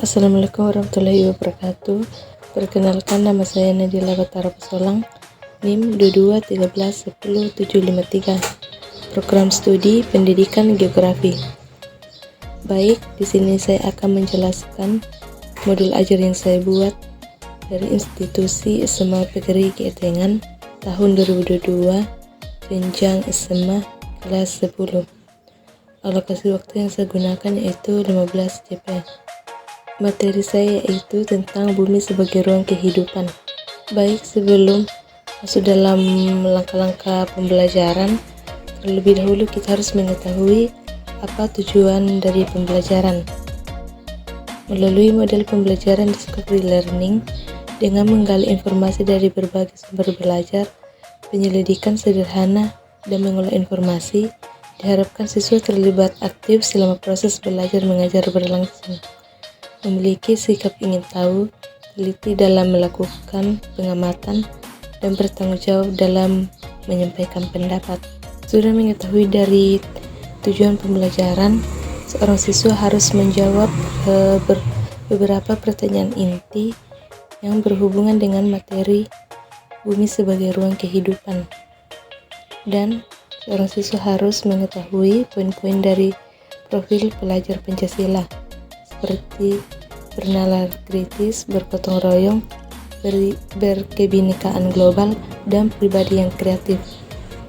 Assalamualaikum warahmatullahi wabarakatuh. Perkenalkan, nama saya Nadila Batara Pesolang, NIM 22131073. Program Studi Pendidikan Geografi. Baik, di sini saya akan menjelaskan modul ajar yang saya buat dari institusi SMA PGRI Ketengan tahun 2022, jenjang SMA kelas 10. Alokasi waktu yang saya gunakan yaitu 15 JP. Materi saya yaitu tentang bumi sebagai ruang kehidupan. Baik, sebelum masuk dalam langkah-langkah pembelajaran, terlebih dahulu kita harus mengetahui apa tujuan dari pembelajaran. Melalui model pembelajaran discovery learning, dengan menggali informasi dari berbagai sumber belajar, penyelidikan sederhana, dan mengolah informasi, diharapkan siswa terlibat aktif selama proses belajar mengajar berlangsung, memiliki sikap ingin tahu, teliti dalam melakukan pengamatan, dan bertanggung jawab dalam menyampaikan pendapat. Sudah mengetahui dari tujuan pembelajaran, seorang siswa harus menjawab beberapa pertanyaan inti yang berhubungan dengan materi bumi sebagai ruang kehidupan. Dan seorang siswa harus mengetahui poin-poin dari profil pelajar Pancasila, seperti bernalar kritis, bergotong royong, berkebinekaan global, dan pribadi yang kreatif.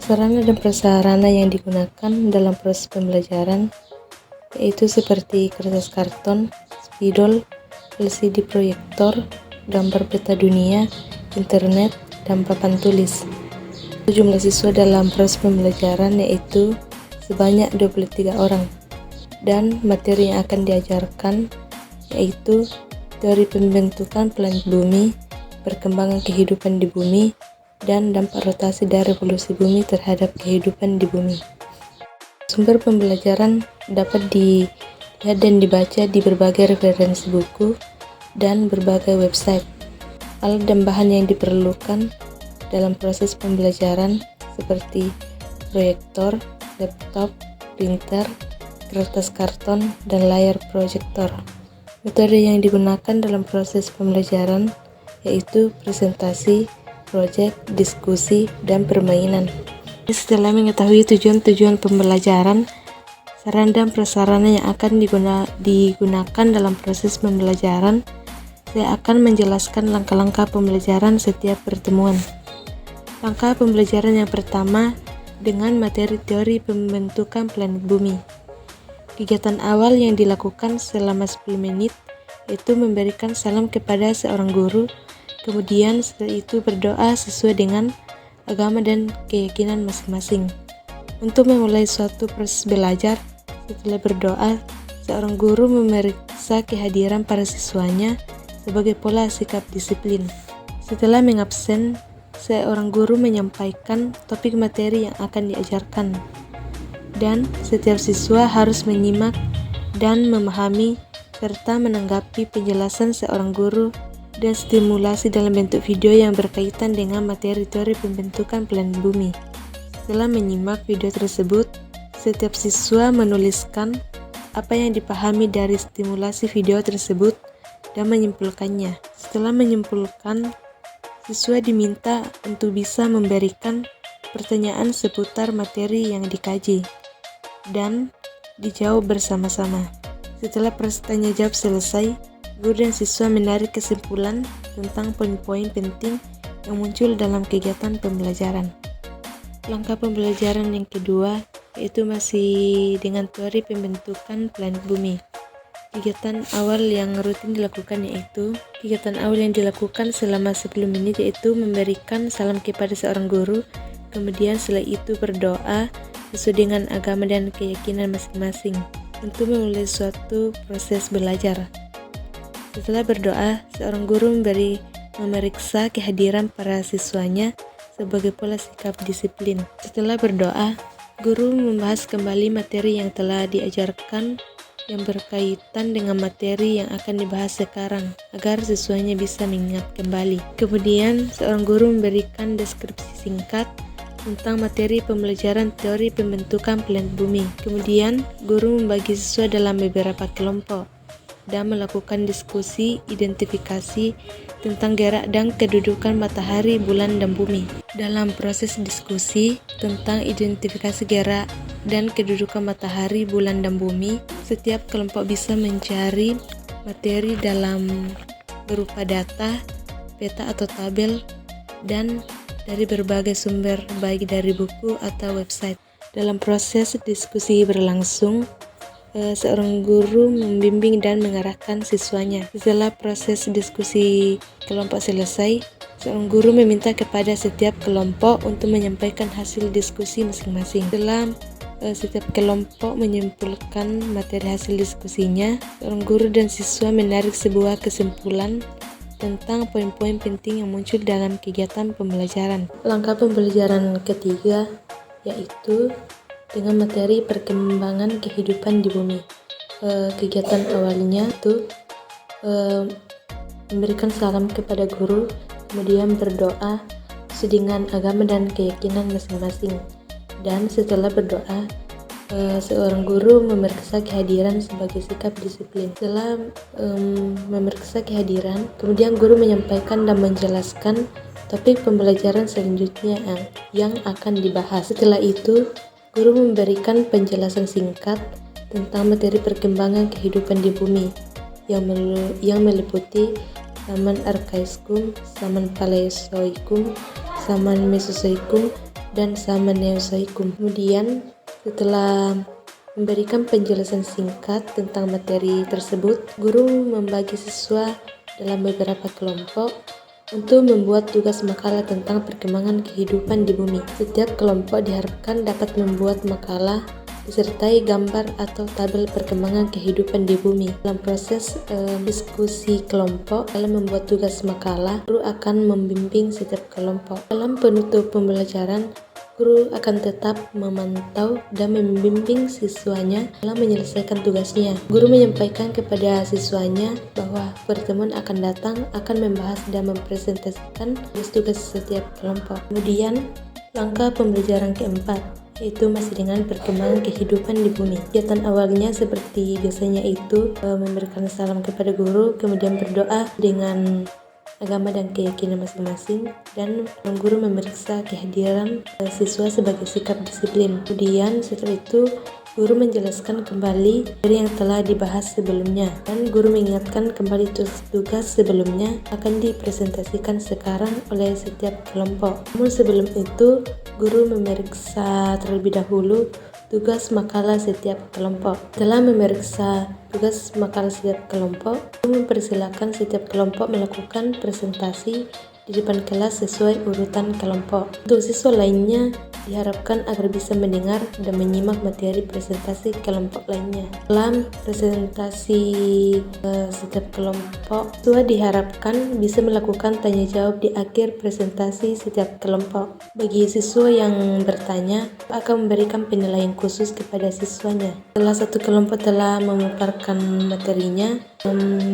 Sarana dan prasarana yang digunakan dalam proses pembelajaran yaitu seperti kertas karton, spidol, LCD proyektor, gambar peta dunia, internet, dan papan tulis. Jumlah siswa dalam proses pembelajaran yaitu sebanyak 23 orang, dan materi yang akan diajarkan yaitu teori pembentukan planet bumi, perkembangan kehidupan di bumi, dan dampak rotasi dan revolusi bumi terhadap kehidupan di bumi. Sumber pembelajaran dapat dilihat dan dibaca di berbagai referensi buku dan berbagai website. Alat dan bahan yang diperlukan dalam proses pembelajaran seperti proyektor, laptop, printer, kertas karton, dan layar proyektor. Metode yang digunakan dalam proses pembelajaran yaitu presentasi, proyek, diskusi, dan permainan. Setelah mengetahui tujuan-tujuan pembelajaran, sarana dan prasarana yang akan digunakan dalam proses pembelajaran, saya akan menjelaskan langkah-langkah pembelajaran setiap pertemuan. Langkah pembelajaran yang pertama dengan materi teori pembentukan planet bumi. Kegiatan awal yang dilakukan selama 10 menit yaitu memberikan salam kepada seorang guru, kemudian setelah itu berdoa sesuai dengan agama dan keyakinan masing-masing. Untuk memulai suatu proses belajar, setelah berdoa, seorang guru memeriksa kehadiran para siswanya sebagai pola sikap disiplin. Setelah mengabsen, seorang guru menyampaikan topik materi yang akan diajarkan, dan setiap siswa harus menyimak dan memahami serta menanggapi penjelasan seorang guru dan stimulasi dalam bentuk video yang berkaitan dengan materi teori pembentukan planet bumi. Setelah menyimak video tersebut, setiap siswa menuliskan apa yang dipahami dari stimulasi video tersebut dan menyimpulkannya. Setelah menyimpulkan, siswa diminta untuk bisa memberikan pertanyaan seputar materi yang dikaji dan dijawab bersama-sama. Setelah proses tanya jawab selesai, guru dan siswa menarik kesimpulan tentang poin-poin penting yang muncul dalam kegiatan pembelajaran. Langkah pembelajaran yang kedua yaitu masih dengan teori pembentukan planet bumi. Kegiatan awal yang rutin dilakukan selama 10 menit yaitu memberikan salam kepada seorang guru, kemudian setelah itu berdoa sesuai dengan agama dan keyakinan masing-masing untuk memulai suatu proses belajar. Setelah berdoa, seorang guru memeriksa kehadiran para siswanya sebagai pola sikap disiplin. Setelah berdoa, guru membahas kembali materi yang telah diajarkan yang berkaitan dengan materi yang akan dibahas sekarang agar siswanya bisa mengingat kembali. Kemudian, seorang guru memberikan deskripsi singkat tentang materi pembelajaran teori pembentukan planet bumi. Kemudian, guru membagi siswa dalam beberapa kelompok. dan melakukan diskusi identifikasi tentang gerak dan kedudukan matahari, bulan, dan bumi. Dalam proses diskusi tentang identifikasi gerak dan kedudukan matahari, bulan, dan bumi, setiap kelompok bisa mencari materi dalam berupa data, peta atau tabel, dan dari berbagai sumber, baik dari buku atau website. Dalam proses diskusi berlangsung, seorang guru membimbing dan mengarahkan siswanya. Setelah proses diskusi kelompok selesai, seorang guru meminta kepada setiap kelompok untuk menyampaikan hasil diskusi masing-masing. Setelah setiap kelompok menyimpulkan materi hasil diskusinya, seorang guru dan siswa menarik sebuah kesimpulan tentang poin-poin penting yang muncul dalam kegiatan pembelajaran. Langkah pembelajaran ketiga yaitu dengan materi perkembangan kehidupan di bumi. Kegiatan awalnya itu memberikan salam kepada guru, kemudian berdoa sesuai dengan agama dan keyakinan masing-masing. Dan setelah berdoa, seorang guru memeriksa kehadiran sebagai sikap disiplin. Setelah memeriksa kehadiran, kemudian guru menyampaikan dan menjelaskan topik pembelajaran selanjutnya yang akan dibahas. Setelah itu, guru memberikan penjelasan singkat tentang materi perkembangan kehidupan di bumi yang meliputi zaman Arkaiskum, zaman Paleozoikum, zaman Mesozoikum, dan zaman Neozoikum. Kemudian setelah memberikan penjelasan singkat tentang materi tersebut, guru membagi siswa dalam beberapa kelompok untuk membuat tugas makalah tentang perkembangan kehidupan di bumi. Setiap kelompok diharapkan dapat membuat makalah disertai gambar atau tabel perkembangan kehidupan di bumi. Dalam proses diskusi kelompok dalam membuat tugas makalah, guru akan membimbing setiap kelompok. Dalam penutup pembelajaran, guru akan tetap memantau dan membimbing siswanya dalam menyelesaikan tugasnya. Guru menyampaikan kepada siswanya bahwa pertemuan akan datang akan membahas dan mempresentasikan tugas setiap kelompok. Kemudian, langkah pembelajaran keempat yaitu masih dengan perkembangan kehidupan di bumi. Kegiatan awalnya seperti biasanya itu memberikan salam kepada guru, kemudian berdoa dengan agama dan keyakinan masing-masing, dan guru memeriksa kehadiran siswa sebagai sikap disiplin. Kemudian setelah itu guru menjelaskan kembali dari yang telah dibahas sebelumnya, dan guru mengingatkan kembali tugas sebelumnya akan dipresentasikan sekarang oleh setiap kelompok. Namun sebelum itu, guru memeriksa terlebih dahulu tugas makalah setiap kelompok. Setelah memeriksa tugas makalah setiap kelompok, guru mempersilakan setiap kelompok melakukan presentasi di depan kelas sesuai urutan kelompok. Untuk siswa lainnya diharapkan agar bisa mendengar dan menyimak materi presentasi kelompok lainnya. Dalam presentasi setiap kelompok, siswa diharapkan bisa melakukan tanya jawab di akhir presentasi setiap kelompok. Bagi siswa yang bertanya, akan memberikan penilaian khusus kepada siswanya. Setelah satu kelompok telah memaparkan materinya,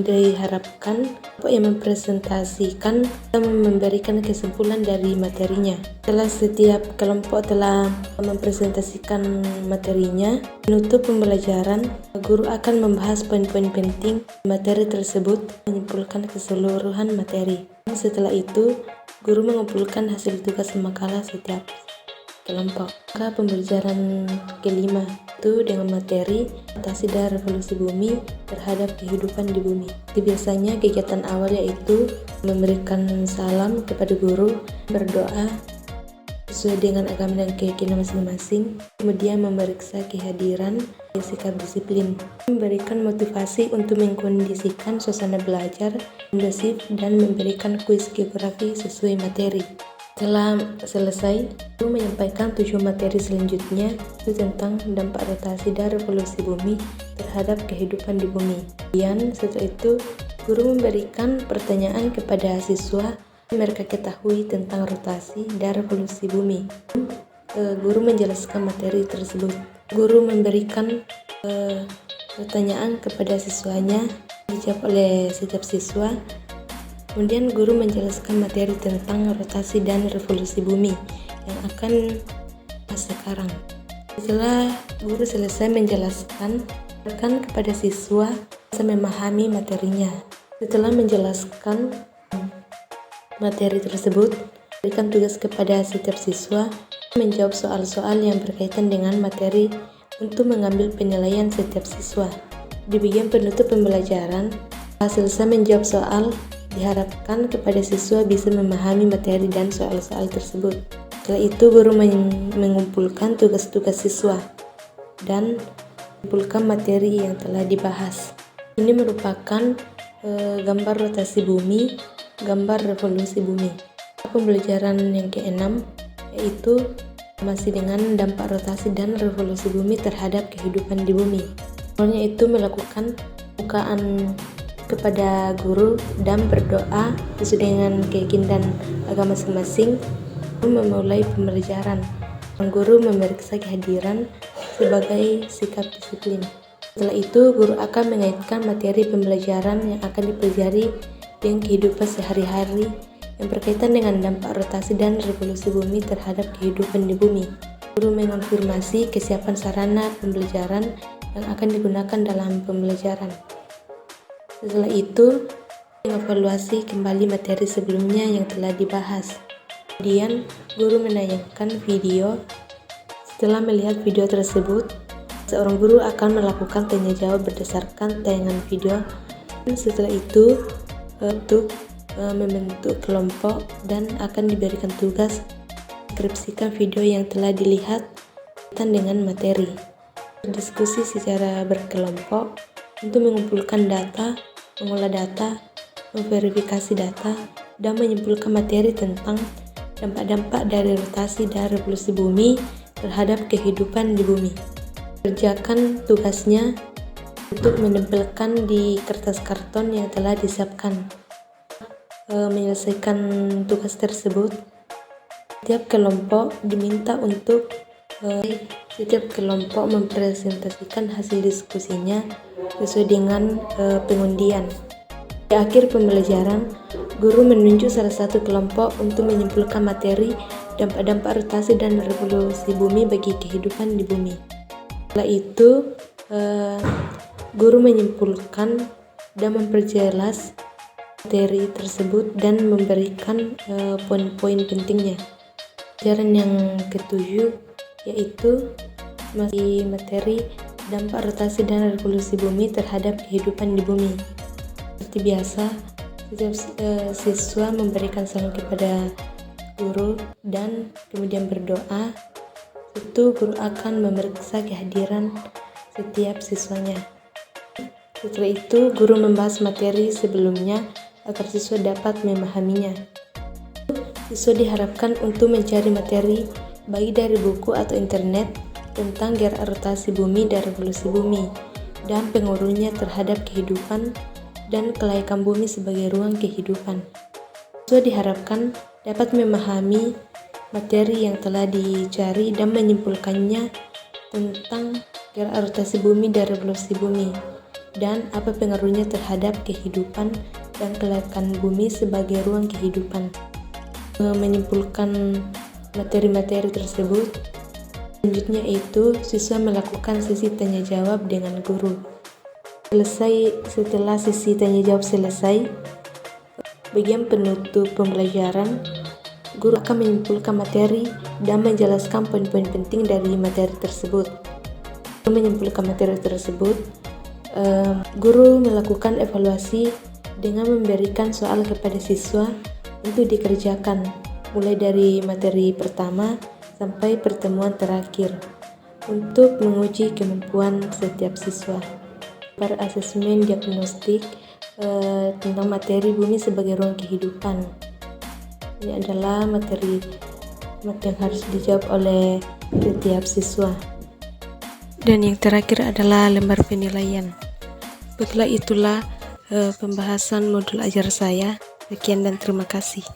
diharapkan kelompok yang mempresentasikan dan memberikan kesimpulan dari materinya. Setelah setiap kelompok telah mempresentasikan materinya, menutup pembelajaran, guru akan membahas poin-poin penting materi tersebut, menyimpulkan keseluruhan materi. Setelah itu, guru mengumpulkan hasil tugas makalah setiap kelompok. Maka pembelajaran kelima itu dengan materi adaptasi dan revolusi bumi terhadap kehidupan di bumi. Biasanya kegiatan awal yaitu memberikan salam kepada guru, berdoa sesuai dengan agama dan keyakinan masing-masing, kemudian memeriksa kehadiran dan sikap disiplin, memberikan motivasi untuk mengkondisikan suasana belajar kondusif, dan memberikan kuis geografi sesuai materi. Setelah selesai, guru menyampaikan 7 materi selanjutnya itu tentang dampak rotasi dan revolusi bumi terhadap kehidupan di bumi. Kemudian setelah itu, guru memberikan pertanyaan kepada siswa yang mereka ketahui tentang rotasi dan revolusi bumi. Guru menjelaskan materi tersebut. Guru memberikan pertanyaan kepada siswanya, dijawab oleh setiap siswa. Kemudian guru menjelaskan materi tentang rotasi dan revolusi bumi yang akan sekarang. Setelah guru selesai menjelaskan kepada siswa bisa memahami materinya. Setelah menjelaskan materi tersebut, berikan tugas kepada setiap siswa menjawab soal-soal yang berkaitan dengan materi untuk mengambil penilaian setiap siswa. Di bagian penutup pembelajaran, selesai menjawab soal, diharapkan kepada siswa bisa memahami materi dan soal-soal tersebut. Setelah itu, guru mengumpulkan tugas-tugas siswa dan mengumpulkan materi yang telah dibahas. Ini merupakan gambar rotasi bumi, gambar revolusi bumi. Pembelajaran yang ke-6 yaitu masih dengan dampak rotasi dan revolusi bumi terhadap kehidupan di bumi. Awalnya itu melakukan pembukaan kepada guru dan berdoa sesuai dengan keyakinan agama masing-masing. Memulai pembelajaran, guru memeriksa kehadiran sebagai sikap disiplin. Setelah itu, guru akan mengaitkan materi pembelajaran yang akan dipelajari dengan kehidupan sehari-hari yang berkaitan dengan dampak rotasi dan revolusi bumi terhadap kehidupan di bumi. Guru mengonfirmasi kesiapan sarana pembelajaran yang akan digunakan dalam pembelajaran. Setelah itu, mengevaluasi kembali materi sebelumnya yang telah dibahas. Kemudian, guru menayangkan video. Setelah melihat video tersebut, seorang guru akan melakukan tanya jawab berdasarkan tayangan video. Setelah itu, untuk membentuk kelompok dan akan diberikan tugas deskripsikan video yang telah dilihat dengan materi. Diskusi secara berkelompok untuk mengumpulkan data, mengolah data, memverifikasi data, dan menyimpulkan materi tentang dampak-dampak dari rotasi dan revolusi bumi terhadap kehidupan di bumi. Kerjakan tugasnya untuk menempelkan di kertas karton yang telah disiapkan. Menyelesaikan tugas tersebut, setiap kelompok diminta untuk setiap kelompok mempresentasikan hasil diskusinya sesuai dengan pengundian. Di akhir pembelajaran, guru menunjuk salah satu kelompok untuk menyimpulkan materi dampak-dampak rotasi dan revolusi bumi bagi kehidupan di bumi. Setelah itu, guru menyimpulkan dan memperjelas materi tersebut dan memberikan poin-poin pentingnya. Pelajaran yang ke-7 yaitu masih materi dampak rotasi dan revolusi bumi terhadap kehidupan di bumi. Seperti biasa, setiap siswa memberikan salam kepada guru dan kemudian berdoa. Itu guru akan memeriksa kehadiran setiap siswanya. Setelah itu, guru membahas materi sebelumnya agar siswa dapat memahaminya. Siswa diharapkan untuk mencari materi baik dari buku atau internet tentang gerak rotasi bumi dan revolusi bumi dan pengaruhnya terhadap kehidupan dan kelayakan bumi sebagai ruang kehidupan. Siswa diharapkan dapat memahami materi yang telah dicari dan menyimpulkannya tentang gerak rotasi bumi dan revolusi bumi dan apa pengaruhnya terhadap kehidupan dan kelayakan bumi sebagai ruang kehidupan. Menyimpulkan materi-materi tersebut, selanjutnya itu siswa melakukan sesi tanya jawab dengan guru. Setelah sesi tanya jawab selesai, bagian penutup pembelajaran, guru akan menyimpulkan materi dan menjelaskan poin-poin penting dari materi tersebut. Menyimpulkan materi tersebut, guru melakukan evaluasi dengan memberikan soal kepada siswa untuk dikerjakan mulai dari materi pertama sampai pertemuan terakhir untuk menguji kemampuan setiap siswa. Per asesmen diagnostik tentang materi bumi sebagai ruang kehidupan. Ini adalah materi yang harus dijawab oleh setiap siswa. Dan yang terakhir adalah lembar penilaian. Setelah itulah pembahasan modul ajar saya. Sekian dan terima kasih.